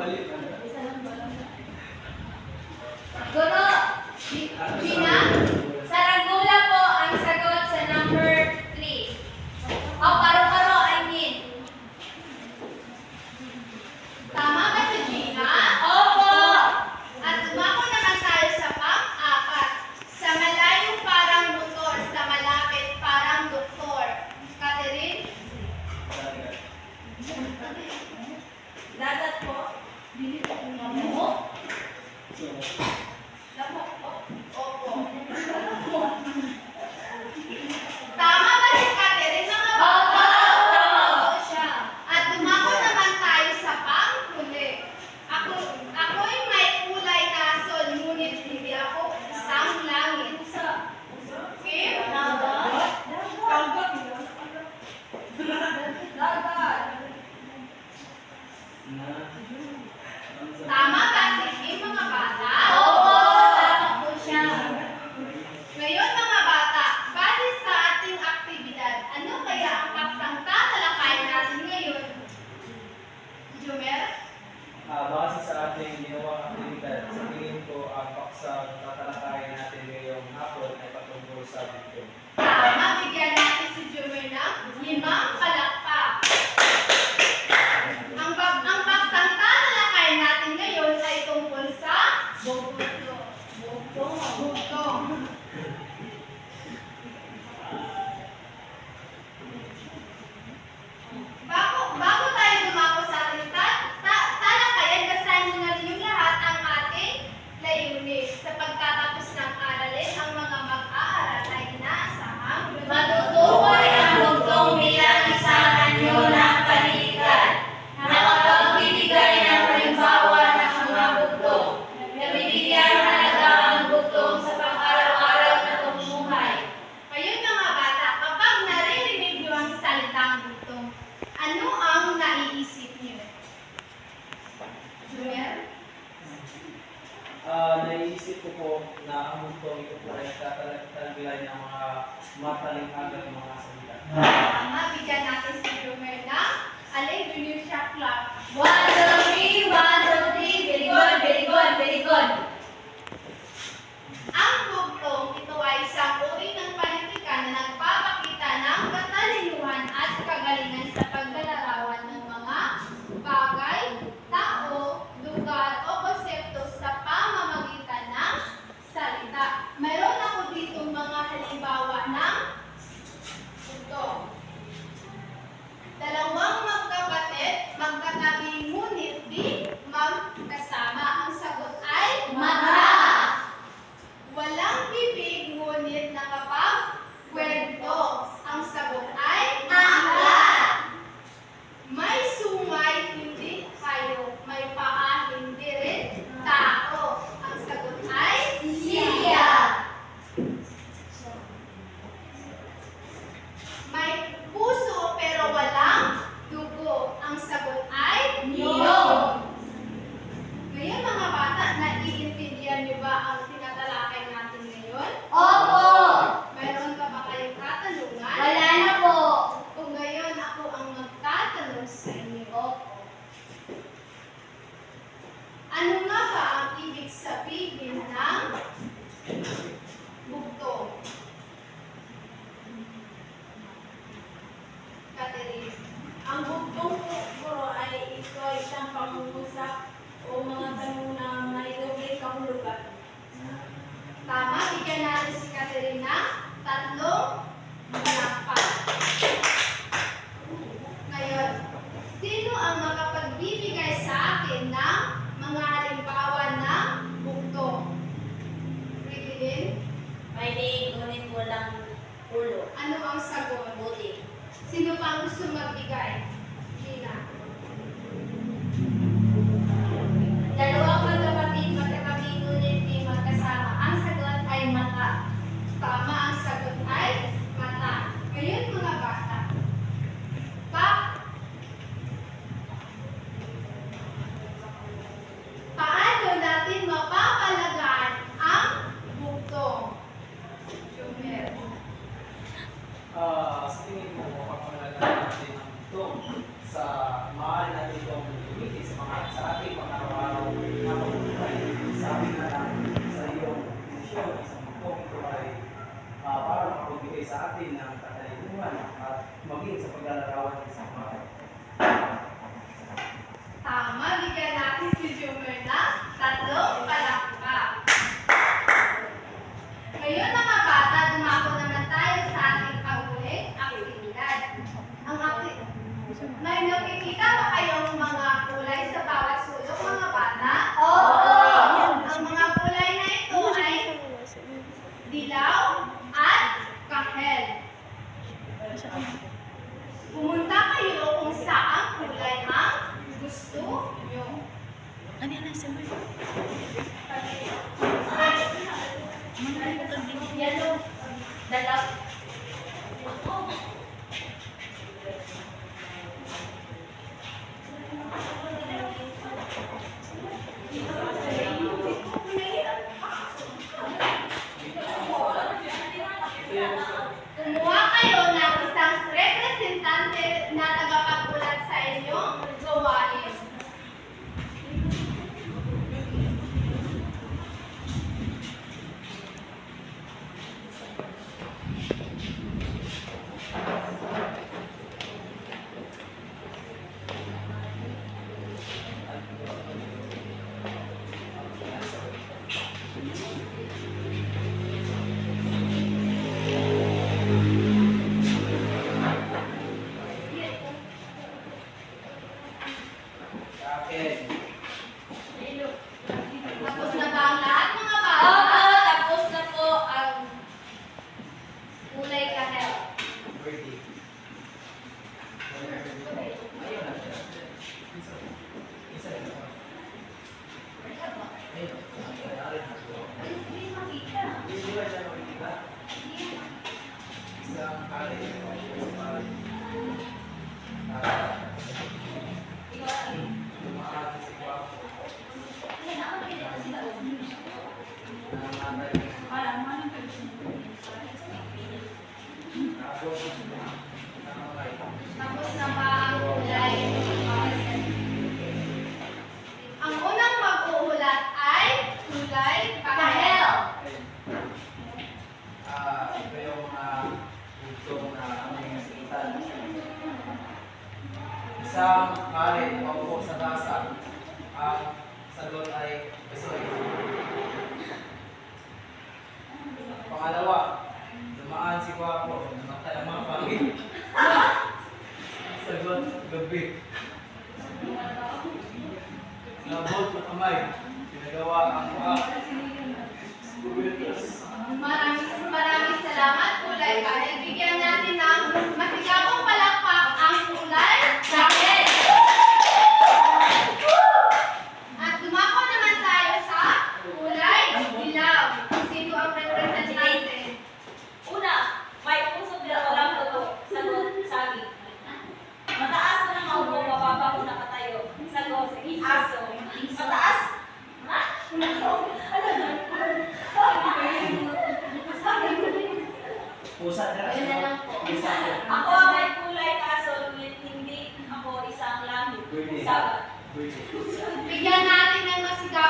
Guro, Gina, saranggola po ang sagot sa number 3. O, paru-paro, I mean. Tama ba si Gina? Opo! At tumako naman tayo sa pang-4. Sa malayong parang motor, sa malapit parang doktor. Catherine? Dagat po? Lamok? Lamok po? Opo. Tama ba si Catherine, mga bata? Opo, siya. At tumako naman tayo sa pang-huli. Ako'y may kulay na sol, ngunit hindi ako isang langit. Kim? Dagat? Dagat. Tama ba si Kim, mga bata? Opo! Tama po siya. Ngayon, mga bata, base sa ating aktibidad, ano kaya ang paksang tatalakayin natin ngayon? Jumer? Base sa ating ginawang aktibidad, sa tingin ko ang paksang tatalakayin natin ngayong hapon ay patungkol sa bugtong. Tama, bigyan natin si Jumer ng 5 palakpak. Ang paksang tatalakayin natin ngayon ay tungkol sa bugtong. Bago tayo dumako sa ating talakayan, basahin mo na rin yung lahat ang ating layunin. Sa pagtatapos ng aralin, ang mga mag-aaral ay inaasahang matutukoy ang bugtong bilang isang anyo ng panitikan. Nakapagbibigay ng halimbawa ng mga bugtong. Nabibigyan halaga ang bugtong sa pang-araw-araw na pamumuhay. Ngayon, mga bata, kapag naririnig niyo ang salitang bugtong, ano ang naiisip niyo? Jumer? Naiisip ko po na ang bugtong ito po ay tatalagay ng mga matalingagang mga salita. Tama, bigyan natin si Jumer ng alin junior shot club. 1, 2, 3, 1, 2, 3. Very good, very good, very good. Ang bugtong, ito ay isang uri ng panitikan na nagpapakita ng katalinuhan at kagalingan sa paglalarawan ng mga bagay, tao, lugar o konsepto sa pamamagitan ng salita. Mayroon ako dito mga halimbawa ng bugtong. Dalawang magkapatid, magkatabi ngunit di magkasama. Ang sagot ay mata. Walang bibig ngunit nakapagkwento. Ang sagot ay aklat. May sungay, hindi kayo. May paa, hindi rin tao. Ang sagot ay siya. May puso pero walang dugo. Ang sagot ay niyog. Ngayon, mga bata, naiintindihan niyo ba ang tinatalakay natin ngayon? Opo! Mayroon ka ba kayong katanungan? Wala na po. Kung ngayon ako ang magtatanong sa inyo. Opo. Ano nga ba ang ibig sabihin ng bugtong? Catherine. Ang bugtong po ay ito ay isang pangungusap o mga tanong na maidugay kahulugan. Tama, bigyan natin si Catherine ng 3 palakpak. Ngayon, sino ang makapagbibigay sa akin ng mga halimbawa ng bugtong? Fridolin? May liig ngunit walang ulo. Ano ang sagot? Buti. Sino pang gusto magbigay? Gina. Dalawang magkapatid, magkatabi ngunit di magkasama. Ang sagot ay mata. Tama, ang sagot ay mata. Ngayon, mga bata, paano natin mapapalagaan ang bugtong? Jumer. Sa tingin ko, kapag nalagay natin ang bugtong sa Yellow. Dalap. Kumuha kayo ng isang representante na tagapagbulat sa inyong gawain. Akin. Tapos na ba ang lahat mga bata? Opo, tapos na po ang Kulay kahel. Birdie. Ayun na. Isa rin. Ayun. Hindi ba siya makikita? Isang kali. Tumaan si Guapo. Tapos na ba ang kulay? Ang unang mag-uulat ay kulay kahel. Ito yung bugtong na aming nasikitan. Isang kali paupo sa tasa. Ang sagot ay besoy. Pangalawa, dumaan si Guapo. Namatay ang mga pangit. Sagot, gabi. Nabot na kamay. Pinagawa ang paa. Maraming salamat kulay kahel. Bigyan natin ng masigabong palakpak ang kulay kahel. At dumako naman tayo sa kulay dilaw. Sino ang representante? una, may pusok na walang tuto. Sagot, sabi. Mataas ko na maupo, mababa ko nakatayo. Sagot, aso. Mataas? Ha? Pusa na Yun na lang po. Isa ko. Ako may kulay kaso, ngunit hindi ako isang langit. Pwede. Sagot. Pwede. Bigyan natin ng masigabong